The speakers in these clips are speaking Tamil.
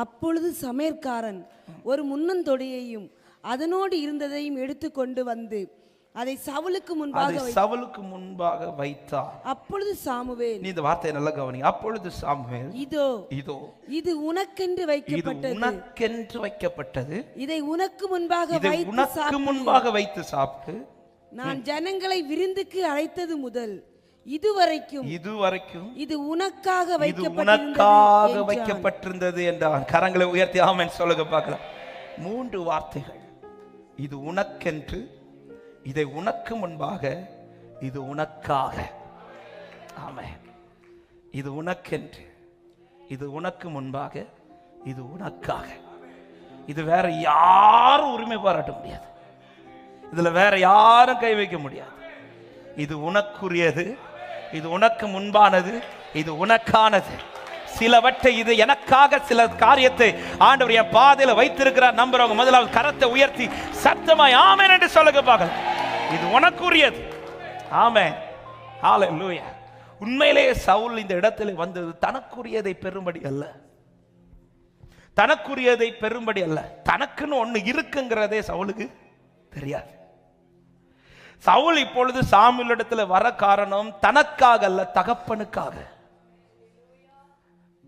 அப்பொழுது சமையற்காரன் ஒரு முன்னந்தொடையையும் அதனோடு இருந்ததையும் எடுத்துக்கொண்டு வந்து அதை சவுலுக்கு முன்பாக வைத்தார். அப்பொழுது சாமுவேல், நீ இந்த வார்த்தையை நல்லா கவனிங்க. அப்பொழுது சாமுவேல், இதோ இது உனக்கென்று வைக்கப்பட்டது, இதை உனக்கு முன்பாக வைத்து சாப்பிட்டு நான் ஜனங்களை விருந்துக்கு அழைத்தது முதல் இதுவரைக்கும் இது உனக்காக வைக்கப்பட்டிருந்தது என்றான். கரங்களை உயர்த்தி ஆமென் சொல்லுங்க பார்க்கலாம். 3 வார்த்தைகள். இது உனக்கென்று, இதை உனக்கு முன்பாக, இது உனக்காக. ஆமென். இது உனக்கென்று, இது உனக்கு முன்பாக, இது உனக்காக. இது வேற யாரும் உரிமை பாராட்ட முடியாது. இதுல வேற யாரும் கை வைக்க முடியாது. இது உனக்குரியது, இது உனக்கு முன்பானது, இது உனக்கானது. சிலவற்றை இது எனக்காக சில காரியத்தை ஆண்டவர் என் பாதையில வைத்திருக்கிறார் நம்புறவங்க முதலாவது கரத்தை உயர்த்தி சத்தமாய் ஆமென் என்று சொல்லுங்க பார்க்கலாம். இது உனக்குரியது. ஆமென். ஹalleluya. உண்மையிலேயே சவுல் இந்த இடத்துல வந்தது தனக்குரியதை பெறும்படி அல்ல, தனக்குரியதை பெறும்படி அல்ல. தனக்குன்னு ஒண்ணு இருக்குங்கிறதே சவுலுக்கு தெரியாது. சவுல் இப்பொழுது சாமுவேல் இடத்துல வர காரணம் தனக்காக அல்ல, தகப்பனுக்காக.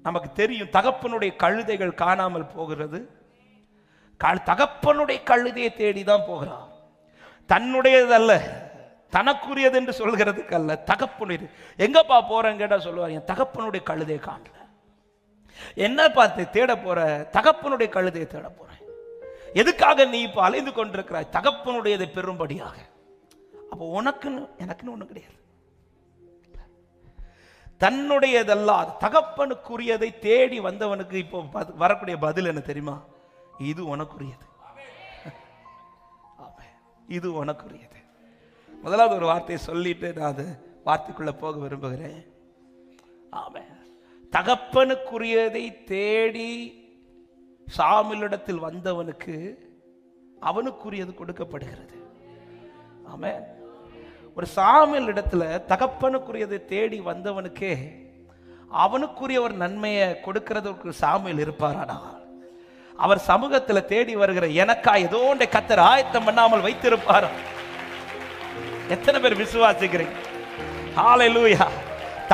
நமக்கு தெரியும் தகப்பனுடைய கழுதைகள் காணாமல் போகிறது. தகப்பனுடைய கழுதையை தேடிதான் போகிறார். தன்னுடையது அல்ல, தனக்குரியது என்று சொல்கிறதுக்கு அல்ல, தகப்பனுடையது. எங்கப்பா போறேன்னு கேட்டா சொல்லுவார், என் தகப்பனுடைய கழுதையை காணல. என்ன பார்த்து தேட போற? தகப்பனுடைய கழுதையை தேட போறேன். எதுக்காக நீ இப்ப அலைந்து கொண்டிருக்கிறாய்? தகப்பனுடையதை பெறும்படியாக. அப்போ உனக்குன்னு எனக்குன்னு ஒண்ணு கிடையாது. தன்னுடையதல்லாத தகப்பனுக்குரியதை தேடி வந்தவனுக்கு இப்போ வரக்கூடிய பதில் என்ன தெரியுமா? இது உனக்குரியது, இது உனக்குரியது. முதலாவது ஒரு வார்த்தையை சொல்லிட்டு நான் அது வார்த்தைக்குள்ள போக விரும்புகிறேன். ஆமென். தகப்பனுக்குரியதை தேடி சாமுவேலிடத்தில் வந்தவனுக்கு அவனுக்குரியது கொடுக்கப்படுகிறது. ஆமென். ஒரு சாமுவேல் இடத்துல தகப்பனுக்குரியதை தேடி வந்தவனுக்கே அவனுக்குரிய ஒரு நன்மையை கொடுக்கிறதுக்கு சாமுவேல் இருப்பாரானா? அவர் சமூகத்தில் தேடி வருகிற எனக்கா ஏதோ ஒன்றை கர்த்தர் ஆயத்தம் பண்ணாமல் வைத்திருப்பாரா? எத்தனை பேர் விசுவாசிக்கிறீங்க? ஹalleluya.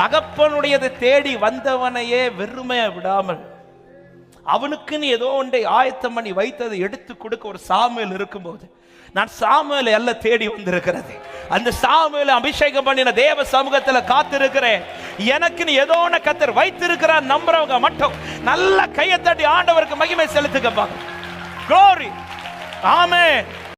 தகப்பனுடையதை தேடி வந்தவனையே வெறுமையா விடாமல் அவனுக்குன்னு ஏதோ ஒன்றை ஆயத்தம் பண்ணி வைத்ததை எடுத்து கொடுக்க ஒரு சாமுவேல் இருக்கும்போது, நான் சாமுவேலை அல்ல தேடி வந்திருக்கிறது, அந்த சாமுவேலை அபிஷேகம் பண்ணின தேவ சமூகத்தில் காத்திருக்கிறேன். எனக்கு நீ ஏதோ ஒன்று கர்த்தர் வைத்திருக்கிறார் நம்புறவங்க மட்டும் நல்ல கையை தட்டி ஆண்டவருக்கு மகிமை செலுத்துங்க. Glory. ஆமென்.